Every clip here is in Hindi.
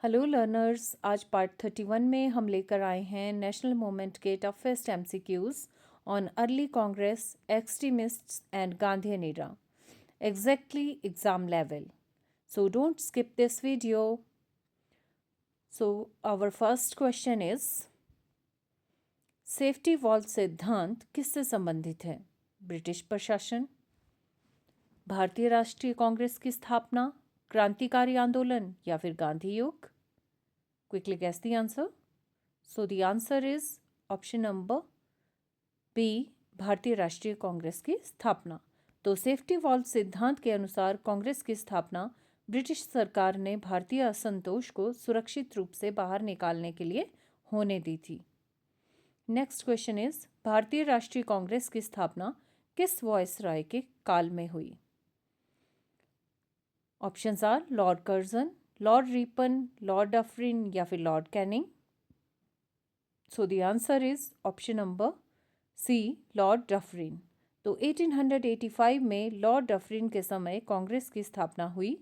हेलो लर्नर्स, आज पार्ट 31 में हम लेकर आए हैं नेशनल मूवमेंट के toughest MCQs on early Congress extremists and Gandhian era exactly exam level. So don't skip this video. So our first question is, safety wall सिद्धांत किससे संबंधित है? ब्रिटिश प्रशासन, भारतीय राष्ट्रीय कांग्रेस की स्थापना, क्रांतिकारी आंदोलन या फिर गांधी युग? Quickly guess the answer. So the answer is option number B, भारतीय राष्ट्रीय कांग्रेस की स्थापना. तो सेफ्टी वॉल्व सिद्धांत के अनुसार कांग्रेस की स्थापना ब्रिटिश सरकार ने भारतीय असंतोष को सुरक्षित रूप से बाहर निकालने के लिए होने दी थी. नेक्स्ट क्वेश्चन इज, भारतीय राष्ट्रीय कांग्रेस की स्थापना किस वॉइसरॉय के काल में हुई? Options are Lord Curzon, Lord Ripon, Lord Dufferin या फिर Lord Canning. So the answer is option number C, Lord Dufferin. तो 1885 में लॉर्ड डफरिन के समय कांग्रेस की स्थापना हुई,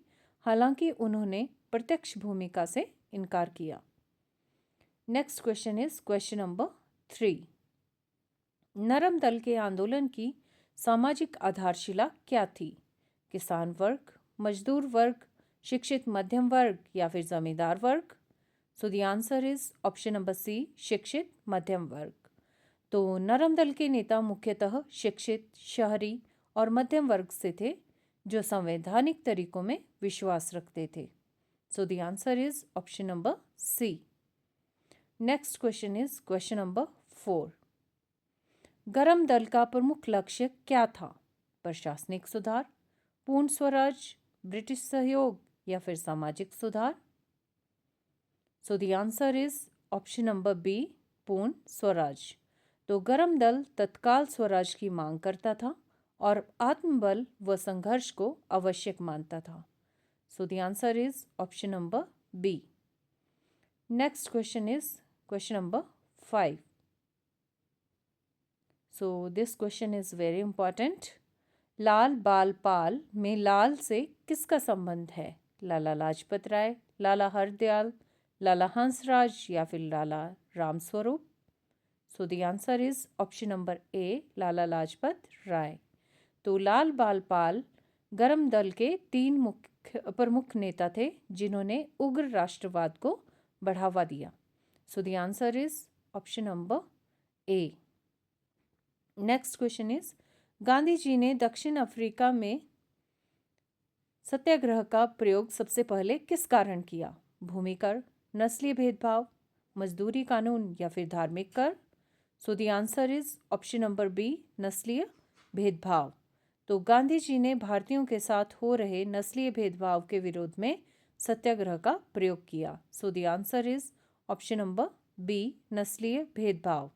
हालांकि उन्होंने प्रत्यक्ष भूमिका से इनकार किया. Next question is question number 3. नरम दल के आंदोलन की सामाजिक आधारशिला क्या थी? किसान वर्ग, मजदूर वर्ग, शिक्षित मध्यम वर्ग या फिर जमींदार वर्ग? So the answer is option number C, शिक्षित मध्यम वर्ग. तो नरम दल के नेता मुख्यतः शिक्षित, शहरी और मध्यम वर्ग से थे, जो संवैधानिक तरीकों में विश्वास रखते थे. So the answer is option number C. Next question is question number 4. गरम दल का प्रमुख लक्ष्य क्या था? प्रशासनिक सुधार, पूर्ण स्वराज, ब्रिटिश सहयोग या फिर सामाजिक सुधार? So the answer is option number B, पूर्ण स्वराज. तो गरम दल तत्काल स्वराज की मांग करता था और आत्मबल व संघर्ष को आवश्यक मानता था. So the answer is option number B. Next question is question number 5. So this question is very important. Lal Bal Pal में लाल से किसका संबंध है? लाला लाजपत राय, लाला हरदयाल, लाला हंसराज या फिर Lala Ramswaroop? So the answer is option number A, Lala Lajpat Rai. तो लाल बाल पाल गरम दल के 3 प्रमुख नेता थे, जिन्होंने उग्र राष्ट्रवाद को बढ़ावा दिया. So the answer is option number A. Next question is, Gandhi ji ने दक्षिण अफ्रीका में सत्याग्रह का प्रयोग सबसे पहले किस कारण किया? भूमि कर, नस्लीय भेदभाव, मजदूरी कानून या फिर धार्मिक कर? So the answer is option number B, नस्लीय भेदभाव. तो गांधी जी ने भारतीयों के साथ हो रहे नस्लीय भेदभाव के विरोध में सत्याग्रह का प्रयोग किया. So the answer is option number B, नस्लीय भेदभाव.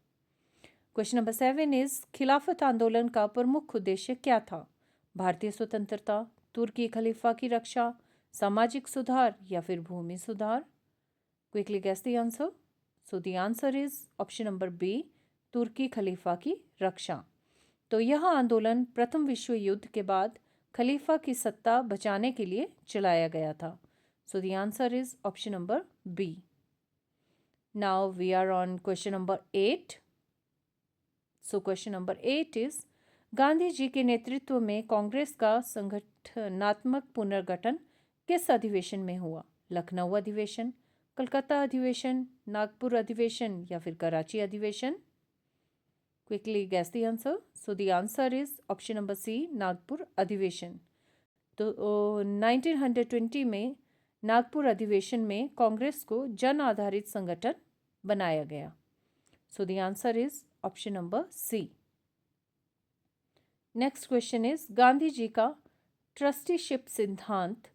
क्वेश्चन नंबर 7 इज, खिलाफत आंदोलन का प्रमुख उद्देश्य क्या था? भारतीय स्वतंत्रता, तुर्की खलीफा की रक्षा, सामाजिक सुधार या फिर भूमि सुधार? Quickly guess the answer. So the answer is option number B, तुर्की खलीफा की रक्षा. तो यह आंदोलन प्रथम विश्व युद्ध के बाद खलीफा की सत्ता बचाने के लिए चलाया गया था. So the answer is option number B. Now we are on question number 8. So question number 8 is, Gandhi ji के नेतृत्व में कांग्रेस का संगठनात्मक पुनर्गठन किस अधिवेशन में हुआ? लखनऊ अधिवेशन, कलकत्ता अधिवेशन, नागपुर अधिवेशन या फिर कराची अधिवेशन? Quickly guess the answer. So the answer is option number C, Nagpur अधिवेशन. तो 1920 में नागपुर अधिवेशन में कांग्रेस को जन आधारित संगठन बनाया गया. So the answer is option number C. Next question is, Gandhi ji का ट्रस्टीशिप सिद्धांत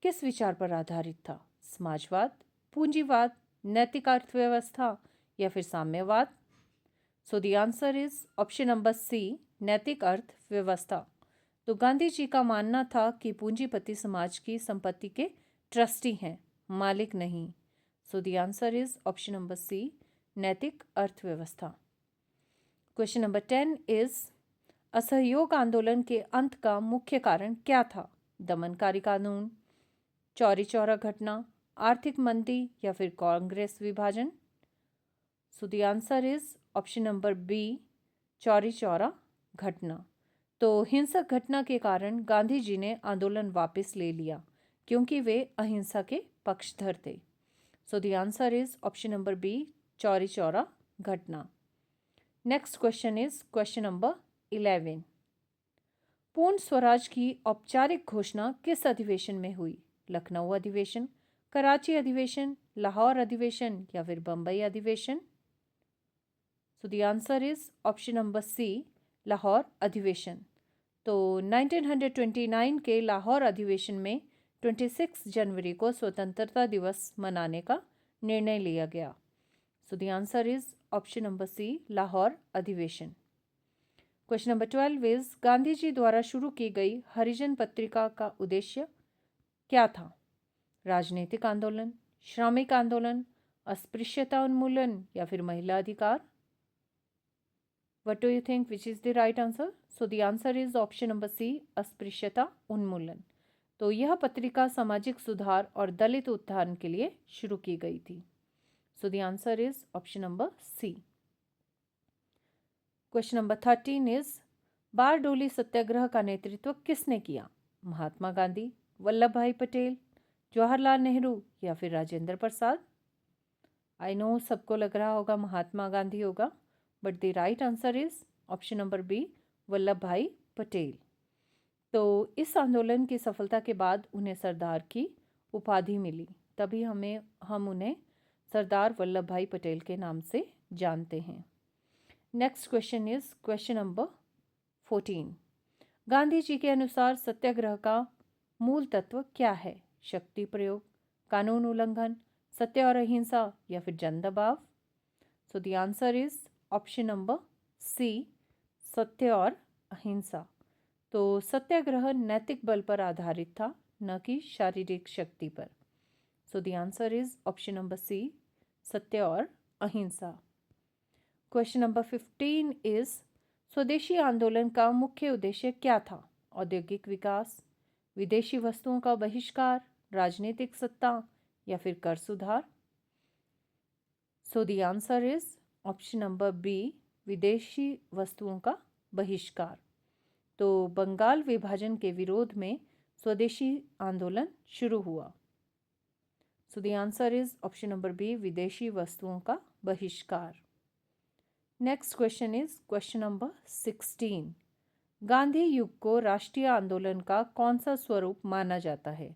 किस विचार पर आधारित था? समाजवाद, पूंजीवाद, नैतिक अर्थव्यवस्था या फिर साम्यवाद? So the answer is option number C, नैतिक अर्थव्यवस्था. तो गांधी जी का मानना था कि पूंजीपति समाज की संपत्ति के ट्रस्टी हैं, मालिक नहीं. So the answer is option number C, नैतिक अर्थव्यवस्था. क्वेश्चन नंबर 10 इज, असहयोग आंदोलन के अंत का मुख्य कारण क्या था? दमनकारी कानून, चौरी चौरा घटना, आर्थिक मंदी या फिर कांग्रेस विभाजन? So the answer is option number B, Chauri Chaura घटना। तो हिंसक घटना के कारण गांधी जी ने आंदोलन वापस ले लिया क्योंकि वे अहिंसा के पक्षधर थे। So the answer is option number B, Chauri Chaura घटना। Next question is question number 11। पूर्ण स्वराज की औपचारिक घोषणा किस अधिवेशन में हुई? लखनऊ अधिवेशन, कराची अधिवेशन, लाहौर अधिवेशन या फिर बंबई अधिवेशन? So the answer is option number C, Lahore अधिवेशन। तो 1929 के लाहौर अधिवेशन में 26 जनवरी को स्वतंत्रता दिवस मनाने का निर्णय लिया गया। So the answer is option number C, Lahore अधिवेशन। Question number 12 is Gandhi ji द्वारा शुरू की गई हरिजन पत्रिका का उद्देश्य क्या था? राजनीतिक आंदोलन, श्रमिक आंदोलन, अस्पृश्यता उन्मूलन या फिर महिला अधिकार? What do you think which is the right answer? So the answer is option number C, अस्पृश्यता उन्मूलन। तो यह पत्रिका सामाजिक सुधार और दलित उत्थान के लिए शुरू की गई थी। So the answer is option number C. Question number 13 is Bardoli Satyagraha का नेतृत्व किसने किया? महात्मा गांधी, वल्लभ भाई पटेल, जवाहरलाल नेहरू या फिर राजेंद्र प्रसाद? आई नो सबको लग रहा होगा महात्मा गांधी होगा, but the right answer is option number B, Vallabh bhai Patel. तो इस आंदोलन की सफलता के बाद उन्हें सरदार की उपाधि मिली, तभी हम उन्हें सरदार वल्लभ भाई पटेल के नाम से जानते हैं। Next question is question number 14। Gandhi ji के अनुसार सत्याग्रह का मूल तत्व क्या है? शक्ति प्रयोग, कानून उल्लंघन, सत्य और अहिंसा या फिर जन दबाव? So the answer is option number C, सत्य और अहिंसा। तो सत्याग्रह नैतिक बल पर आधारित था, न कि शारीरिक शक्ति पर। So the answer is option number C, सत्य और अहिंसा। क्वेश्चन नंबर 15 इज स्वदेशी आंदोलन का मुख्य उद्देश्य क्या था? औद्योगिक विकास, विदेशी वस्तुओं का बहिष्कार, राजनीतिक सत्ता या फिर कर सुधार? So the answer is option number B, विदेशी वस्तुओं का बहिष्कार। तो बंगाल विभाजन के विरोध में स्वदेशी आंदोलन शुरू हुआ। So the answer is option number B, विदेशी वस्तुओं का बहिष्कार। Next question is question number 16। Gandhi युग को राष्ट्रीय आंदोलन का कौन सा स्वरूप माना जाता है?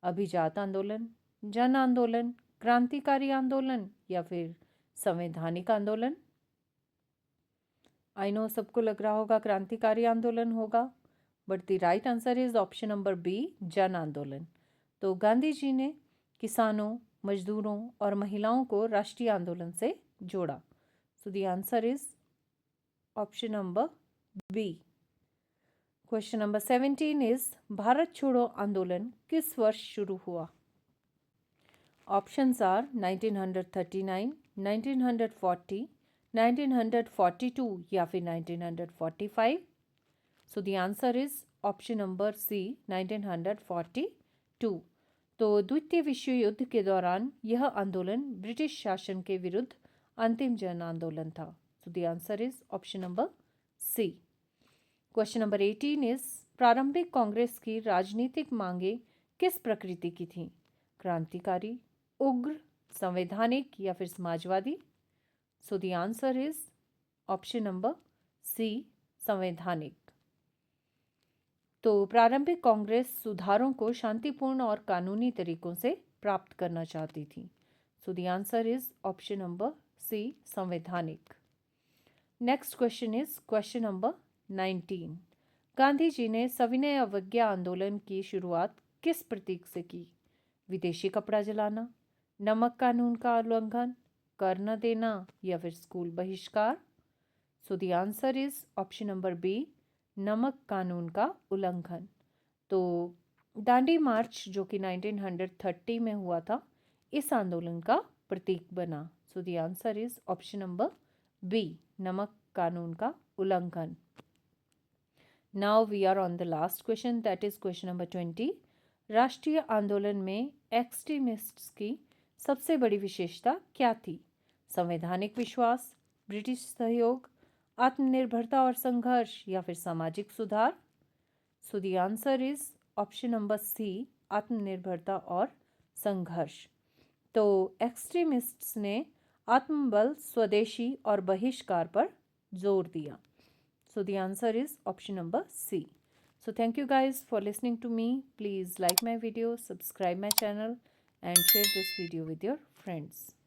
अभिजात आंदोलन, जन आंदोलन, क्रांतिकारी आंदोलन या फिर संवैधानिक आंदोलन? आई नो सबको लग रहा होगा क्रांतिकारी आंदोलन होगा, but the right answer is option number B, जन आंदोलन। तो गांधी जी ने किसानों, मजदूरों और महिलाओं को राष्ट्रीय आंदोलन से जोड़ा। So the answer is option number B. Question number 17 is Bharat छोड़ो आंदोलन किस वर्ष शुरू हुआ? Options are 1939, 1940, 1942 या फिर 1945. So the answer is option number C, 1942. तो द्वितीय विश्व युद्ध के दौरान यह आंदोलन ब्रिटिश शासन के विरुद्ध अंतिम जन आंदोलन था। So the answer is option number C. Question number 18 is प्रारंभिक कांग्रेस की राजनीतिक मांगे किस प्रकृति की थी? क्रांतिकारी, उग्र, संवैधानिक या फिर समाजवादी? So the answer is option number C, संवैधानिक। तो प्रारंभिक कांग्रेस सुधारों को शांतिपूर्ण और कानूनी तरीकों से प्राप्त करना चाहती थी। So the answer is option number C, संवैधानिक। Next question is question number 19। Gandhi ji ने सविनय अवज्ञा आंदोलन की शुरुआत किस प्रतीक से की? विदेशी कपड़ा जलाना, नमक कानून का उल्लंघन, कर न देना या फिर स्कूल बहिष्कार? So the answer is option number B, नमक कानून का उल्लंघन। तो दांडी मार्च जो कि 1930 में हुआ था, इस आंदोलन का प्रतीक बना। So the answer is option number B, नमक कानून का उल्लंघन। Now we are on the last question, that is question number 20। राष्ट्रीय आंदोलन में एक्सट्रीमिस्ट्स की सबसे बड़ी विशेषता क्या थी? संवैधानिक विश्वास, ब्रिटिश सहयोग, आत्मनिर्भरता और संघर्ष या फिर सामाजिक सुधार? So the answer is option number C, आत्मनिर्भरता और संघर्ष। तो एक्सट्रीमिस्ट्स ने आत्मबल, स्वदेशी और बहिष्कार पर जोर दिया। So the answer is option number C. So thank you guys for listening to me. Please like my video, subscribe my channel and share this video with your friends.